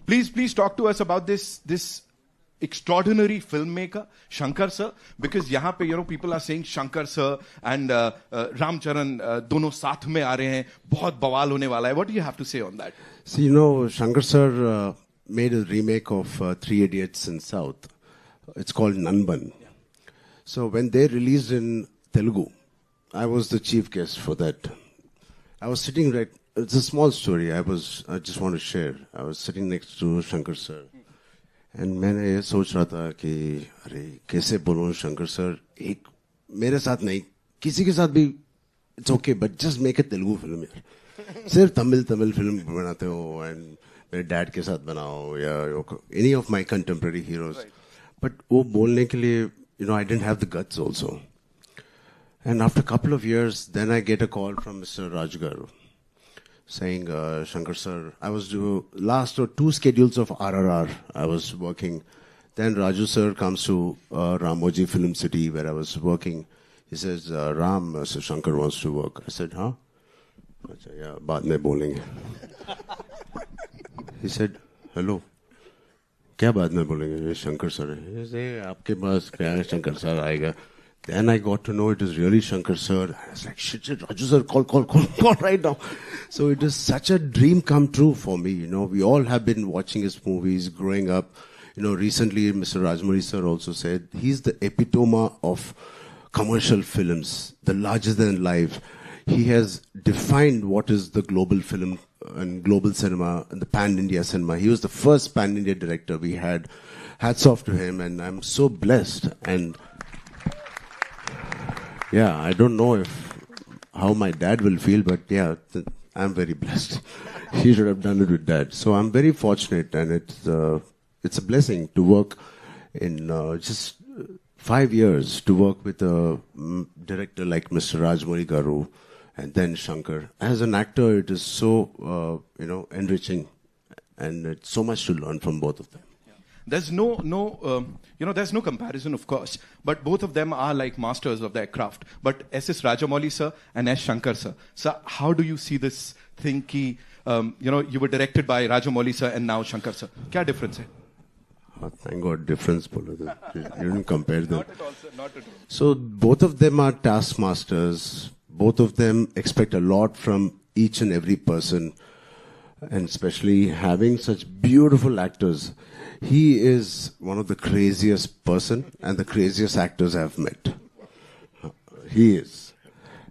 Please talk to us about this extraordinary filmmaker, Shankar sir, because यहाँ पे people are saying Shankar sir and Ram Charan दोनों साथ में आ रहे हैं, बहुत बवाल होने वाला है. What do you have to say on that? So, Shankar sir made a remake of Three Idiots in South. It's called Nanban. Yeah. So when they released in Telugu, I was the chief guest for that. I was sitting it's a small story I just want to share. I was sitting next to Shankar sir. And मैंने ये सोच रहा था कि अरे कैसे बोलूं Shankar sir एक मेरे साथ नहीं किसी के साथ भी it's okay but just make a Telugu film यार सिर्फ तमिल फिल्म बनाते हो and मेरे डैड के साथ बनाओ या any of my contemporary heroes but वो बोलने के लिए I didn't have the guts also. And after a couple of years then I get a call from Mr. Raj Garu saying, Shankar sir, I was last 2 schedules of RRR I was working. Then Raju sir comes to Ramoji Film City where I was working. He says, Ram, Sir Shankar wants to work. I said, huh? Yeah, baad mein bolenge. He said, hello. Kya baad mein bolenge? Shankar sir. He said, aapke paas kya hai, Shankar sir aayega. Then I got to know it is really Shankar sir. I was like, shit, Raju sir, call right now. So it is such a dream come true for me. We all have been watching his movies growing up. Recently Mr. Rajmouli sir also said, he's the epitome of commercial films, the larger than life. He has defined what is the global film and global cinema and the pan-India cinema. He was the first pan-India director we had. Hats off to him, and I'm so blessed. And yeah, I don't know how my dad will feel, but yeah, I'm very blessed. He should have done it with dad. So I'm very fortunate, and it's a blessing to work in just 5 years to work with a director like Mr. Rajmouli Garu and then Shankar. As an actor, it is so enriching, and it's so much to learn from both of them. There's there's no comparison, of course, but both of them are like masters of their craft. But S.S. Rajamouli sir and S. Shankar sir. So how do you see this thing ki, you were directed by Rajamouli sir and now Shankar sir? Kya difference hai? Thank God, difference. You didn't compare them. Not at all, sir. Not at all. So both of them are taskmasters. Both of them expect a lot from each and every person. And especially having such beautiful actors. He is one of the craziest person and the craziest actors I've met. He is.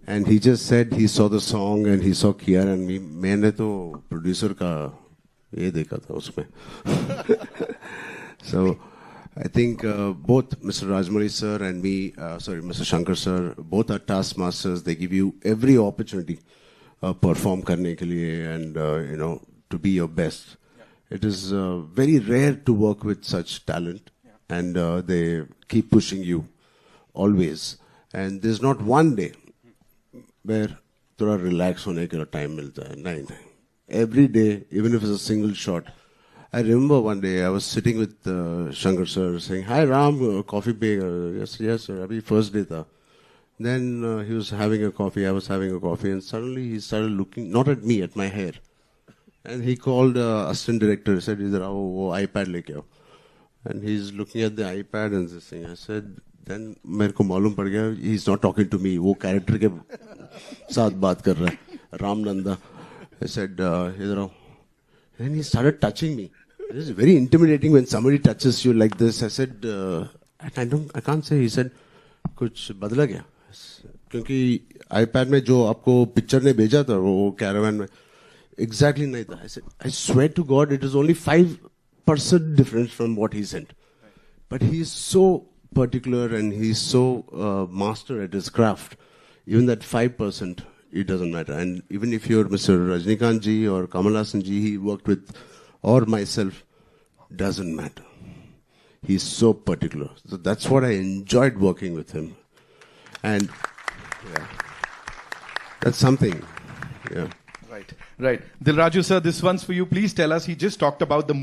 And he just said he saw the song and he saw Kiara and me. मैंने तो producer का ये देखा था उसमें. So I think both Mr. Rajmouli sir and me, Mr. Shankar sir, both are taskmasters. They give you every opportunity perform करने के लिए and to be your best. It is very rare to work with such talent, and they keep pushing you always. And there's not one day where थोड़ा relax होने के लिए time मिलता है. नहीं. Every day, even if it's a single shot. I remember one day I was sitting with Shankar sir saying, "Hi Ram, coffee bag." Yes sir. Abhi first day tha. Then he was having a coffee. I was having a coffee, and suddenly he started looking not at me, at my hair. And he called assistant director. He said, "Idhar aao, wo iPad leke aao." And he's looking at the iPad and this thing. I said, then मेरे को मालूम पड़ गया, he's not talking to me. वो character के साथ बात कर रहा है. Ram Nanda. I said, "Idhar aao." And he started touching me. It is very intimidating when somebody touches you like this. I said, I can't say. He said, कुछ बदला क्या? क्योंकि iPad में जो आपको picture ने भेजा था वो caravan में exactly नहीं था. I said, I swear to God, it is only 5% difference from what he sent. But he is so particular and he's so master at his craft. Even that 5%, it doesn't matter. And even if you're Mr. Rajnikant ji or Kamal Haasan ji, he worked with, or myself, doesn't matter. He's so particular. So that's what I enjoyed working with him. And yeah, that's something. Yeah. Right. Dilraju sir, this one's for you. Please tell us, he just talked about the